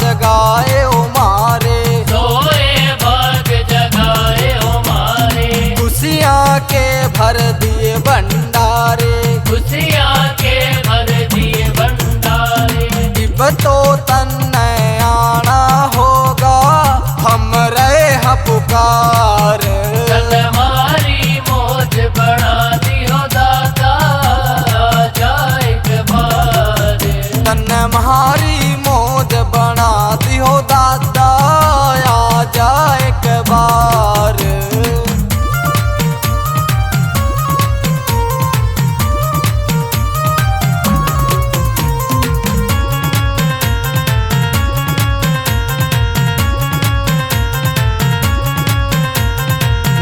जगाए ओ मारे, सोए भाग जगाए ओ मारे। खुशियाँ के भर दिए भंडारे, खुशियाँ के भर दिए भंडारे। इब तो तन्ने आना होगा, हम रहे हैं पुकार। कल हमारी मौज बढ़ा दियो दाता, आजा एक बार। तन्ने म्हारी मौज बना दियो दादा, आजा एक बार।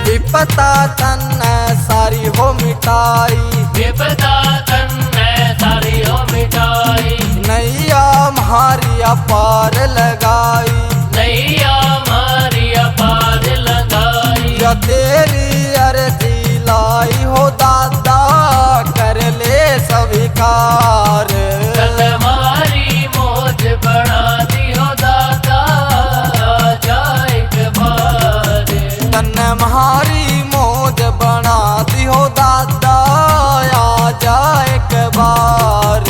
विपता तन्ने सारी हो मिटाई, विपदा तन्ने सारी हो मिटाई। नैया म्हारी अपार लगाई, नैया हमारी अपार लगाई। या तेरी अर्जी लाई हो दादा, कर ले स्वीकार। कल हमारी मौज बढ़ा दियो दाता, आजा एक बार। तन्ने म्हारी मौज बना दियो दादा, आजा एक बार।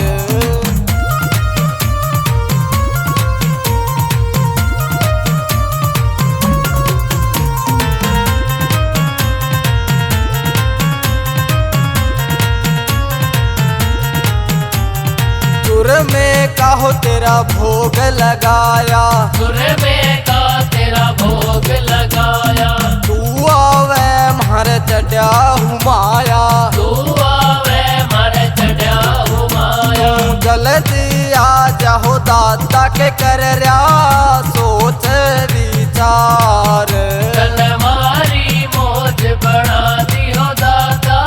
सुर में काहो तेरा भोग लगाया, सुर में का तेरा भोग लगाया। तू आवे म्हार चढ़ा हूँ माया, तू आवे मारे चढ़ा हूँ माया। जल्दी आ जाओ दादा के कर रहा सोच विचार। कल हमारी मौज बढ़ा दियो दाता,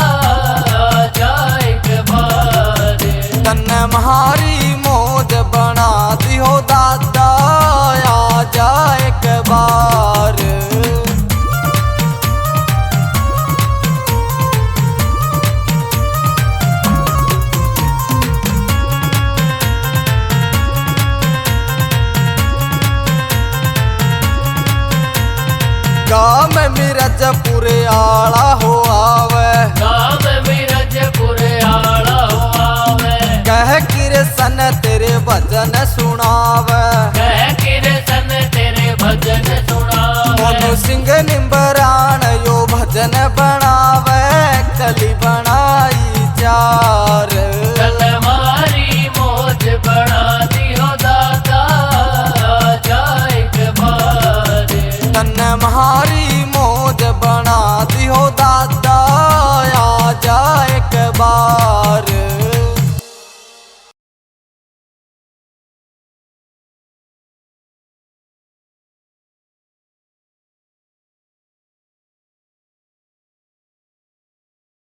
आजा एक बार। तन्ने म्हारी मौज बना दियो दादा, आजा एक बार। गाँव में मिरजपुर आला हो आवे, गाँव मिरजपुर आला हो आवे। कह कृष्ण तेरे भजन सुनावे, कह कृष्ण तेरे भजन सुनावे। मोनू सिंह निम्बरान यो भजन बनावे, कली बनाई चार। कल हमारी मौज बढ़ा दियो दाता, आजा एक बार। तन्ने म्हारी मौज बना दियो दादा, आजा एक बार।